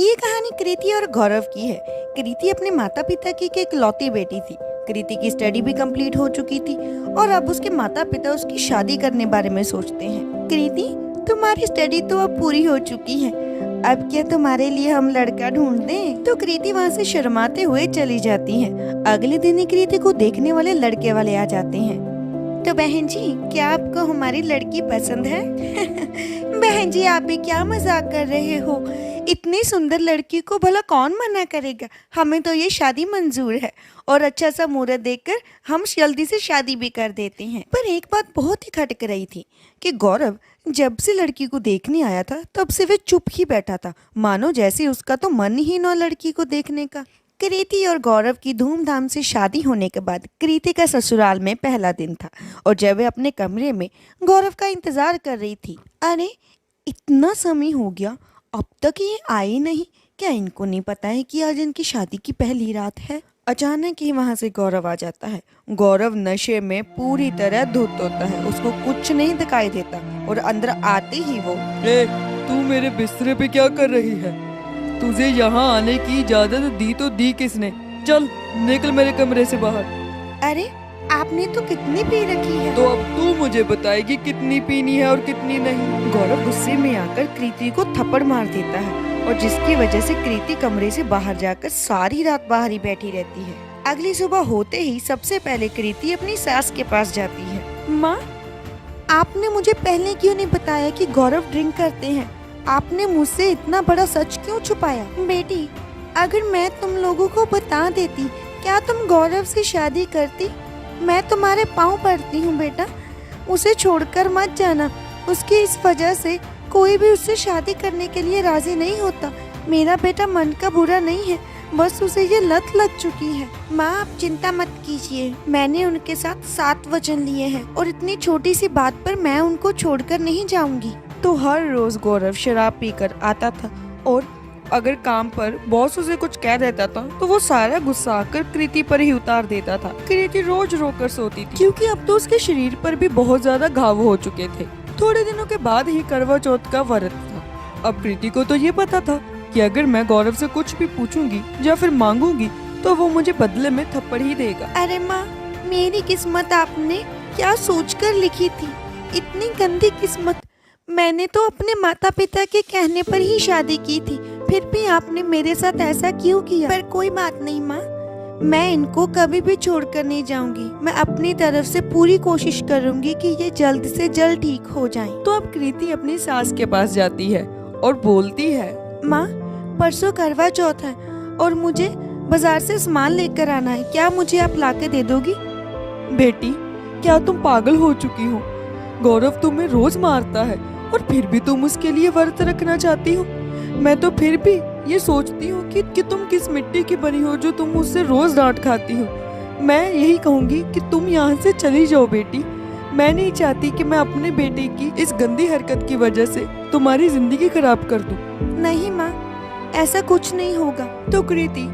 ये कहानी कृति और गौरव की है। कृति अपने माता पिता की एक इकलौती बेटी थी। कृति की स्टडी भी कंप्लीट हो चुकी थी और अब उसके माता पिता उसकी शादी करने बारे में सोचते हैं। कृति, तुम्हारी स्टडी तो अब पूरी हो चुकी है, अब क्या तुम्हारे लिए हम लड़का ढूंढ दें? तो कृति वहाँ से शर्माते हुए चली जाती है। अगले दिन ही कृति को देखने वाले लड़के वाले आ जाते हैं। तो बहन जी, क्या आपको हमारी लड़की पसंद है? बहन जी, आप भी क्या मजाक कर रहे हो? इतनी सुंदर लड़की को भला कौन मना करेगा? हमें तो ये शादी मंजूर है और अच्छा सा मुहूर्त देखकर हम जल्दी से शादी भी कर देते हैं। पर एक बात बहुत ही खटक रही थी कि गौरव जब से लड़की को देखने आया था तब से वे चुप ही बैठा था, मानो जैसे उसका तो मन ही न लड़की को देखने का। कृति और गौरव की धूमधाम से शादी होने के बाद कृति का ससुराल में पहला दिन था और जब वे अपने कमरे में गौरव का इंतजार कर रही थी। अरे, इतना समय हो गया, अब तक ये आए नहीं। क्या इनको नहीं पता है कि आज इनकी शादी की पहली रात है? अचानक ही वहां से गौरव आ जाता है। गौरव नशे में पूरी तरह धुत होता है, उसको कुछ नहीं दिखाई देता और अंदर आते ही वो, ए, तू मेरे बिस्तर पे क्या कर रही है? तुझे यहाँ आने की इजाजत दी तो दी किसने? चल निकल मेरे कमरे से बाहर। अरे, आपने तो कितनी पी रखी है? तो अब तू मुझे बताएगी कितनी पीनी है और कितनी नहीं। गौरव गुस्से में आकर कृति को थप्पड़ मार देता है और जिसकी वजह से कृति कमरे से बाहर जाकर सारी रात बाहर ही बैठी रहती है। अगली सुबह होते ही सबसे पहले कृति अपनी सास के पास जाती है। माँ, आपने मुझे पहले क्यों नहीं बताया कि गौरव ड्रिंक करते हैं? आपने मुझसे इतना बड़ा सच क्यों छुपाया? बेटी, अगर मैं तुम लोगों को बता देती, क्या तुम गौरव से शादी करती? मैं तुम्हारे पाँव पड़ती हूँ बेटा, उसे छोड़कर मत जाना। उसकी इस वजह से कोई भी उससे शादी करने के लिए राजी नहीं होता। मेरा बेटा मन का बुरा नहीं है, बस उसे ये लत लग चुकी है। माँ, आप चिंता मत कीजिए, मैंने उनके साथ 7 वचन लिए हैं और इतनी छोटी सी बात पर मैं उनको छोड़कर नहीं जाऊंगी। तो हर रोज गौरव शराब पीकर आता था और अगर काम पर बॉस उसे कुछ कह देता था तो वो सारा गुस्सा आकर कृति पर ही उतार देता था। कृति रोज रोकर सोती थी क्योंकि अब तो उसके शरीर पर भी बहुत ज्यादा घाव हो चुके थे। थोड़े दिनों के बाद ही करवा चौथ का व्रत था। अब कृति को तो ये पता था कि अगर मैं गौरव से कुछ भी पूछूंगी या फिर मांगूंगी तो वो मुझे बदले में थप्पड़ ही देगा। अरे माँ, मेरी किस्मत आपने क्या सोचकर लिखी थी? इतनी गंदी किस्मत। मैंने तो अपने माता पिता के कहने पर ही शादी की थी, फिर भी आपने मेरे साथ ऐसा क्यों किया? पर कोई बात नहीं माँ, मैं इनको कभी भी छोड़कर नहीं जाऊंगी। मैं अपनी तरफ से पूरी कोशिश करूंगी कि ये जल्द से जल्द ठीक हो जाएं। तो अब कृति अपनी सास के पास जाती है और बोलती है, माँ, परसों करवा चौथ है और मुझे बाजार से सामान लेकर आना है, क्या मुझे आप लाके दे दोगी? बेटी, क्या तुम पागल हो चुकी हो? गौरव तुम्हें रोज मारता है और फिर भी तुम उसके लिए व्रत रखना चाहती हो। मैं तो फिर भी ये सोचती हूँ कि तुम किस मिट्टी की बनी हो जो तुम उससे रोज डांट खाती हो। मैं यही कहूँगी कि तुम यहाँ से चली जाओ बेटी। मैं नहीं चाहती कि मैं अपने बेटे की इस गंदी हरकत की वजह से तुम्हारी जिंदगी खराब कर दूं। नहीं माँ, ऐसा कुछ नहीं होगा। तो कृति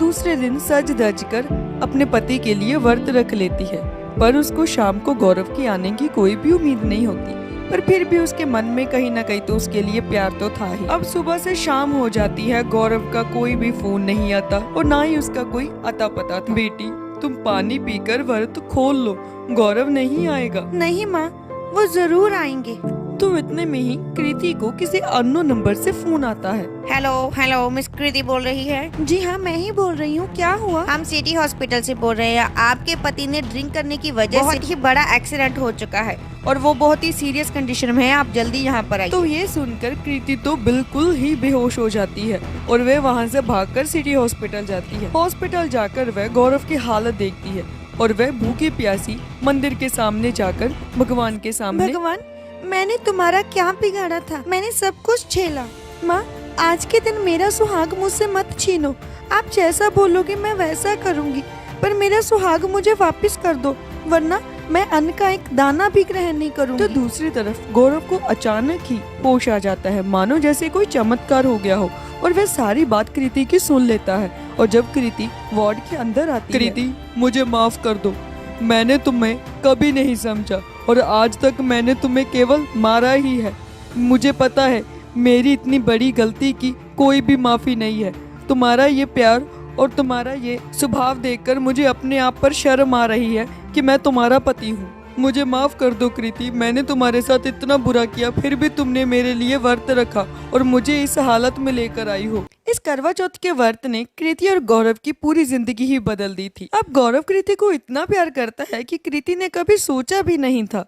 दूसरे दिन सज धज कर अपने पति के लिए व्रत रख लेती है, पर उसको शाम को गौरव की आने की कोई भी उम्मीद नहीं होती। पर फिर भी उसके मन में कहीं ना कहीं तो उसके लिए प्यार तो था ही। अब सुबह से शाम हो जाती है, गौरव का कोई भी फोन नहीं आता और ना ही उसका कोई अता पता था। बेटी, तुम पानी पीकर व्रत खोल लो, गौरव नहीं आएगा। नहीं माँ, वो जरूर आएंगे। तो इतने में ही कृति को किसी अननोन नंबर से फोन आता है। हेलो हेलो, मिस कृति बोल रही है? जी हाँ, मैं ही बोल रही हूँ। क्या हुआ? हम सिटी हॉस्पिटल से बोल रहे हैं। आपके पति ने ड्रिंक करने की वजह से ही बड़ा एक्सीडेंट हो चुका है और वो बहुत ही सीरियस कंडीशन में है, आप जल्दी यहाँ पर आइए। तो ये सुनकर कृति तो बिल्कुल ही बेहोश हो जाती है और वह वहाँ से भागकर सिटी हॉस्पिटल जाती है। हॉस्पिटल जाकर वह गौरव की हालत देखती है और वह भूखी प्यासी मंदिर के सामने जाकर भगवान के सामने, भगवान, मैंने तुम्हारा क्या बिगाड़ा था? मैंने सब कुछ झेला। माँ, आज के दिन मेरा सुहाग मुझसे मत छीनो। आप जैसा बोलोगे मैं वैसा करूँगी, पर मेरा सुहाग मुझे वापस कर दो, वरना मैं अन्न का एक दाना भी ग्रहण नहीं करूँगी। तो दूसरी तरफ गौरव को अचानक ही होश आ जाता है, मानो जैसे कोई चमत्कार हो गया हो और वह सारी बात कृति की सुन लेता है। और जब कृति वार्ड के अंदर आती है, कृति, मुझे माफ कर दो, मैंने तुम्हें कभी नहीं समझा और आज तक मैंने तुम्हें केवल मारा ही है। मुझे पता है मेरी इतनी बड़ी गलती की कोई भी माफ़ी नहीं है। तुम्हारा ये प्यार और तुम्हारा ये स्वभाव देखकर मुझे अपने आप पर शर्म आ रही है कि मैं तुम्हारा पति हूँ। मुझे माफ़ कर दो कृति, मैंने तुम्हारे साथ इतना बुरा किया, फिर भी तुमने मेरे लिए व्रत रखा और मुझे इस हालत में लेकर आई हो। इस करवा चौथ के व्रत ने कृति और गौरव की पूरी जिंदगी ही बदल दी थी। अब गौरव कृति को इतना प्यार करता है कि कृति ने कभी सोचा भी नहीं था।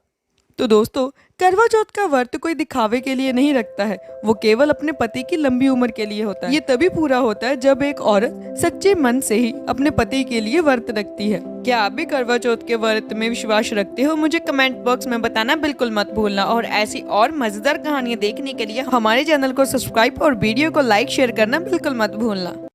तो दोस्तों, करवा चौथ का व्रत कोई दिखावे के लिए नहीं रखता है, वो केवल अपने पति की लंबी उम्र के लिए होता है। ये तभी पूरा होता है जब एक औरत सच्चे मन से ही अपने पति के लिए व्रत रखती है। क्या आप भी करवा चौथ के व्रत में विश्वास रखते हो? मुझे कमेंट बॉक्स में बताना बिल्कुल मत भूलना। और ऐसी और मजेदार कहानियाँ देखने के लिए हमारे चैनल को सब्सक्राइब और वीडियो को लाइक शेयर करना बिल्कुल मत भूलना।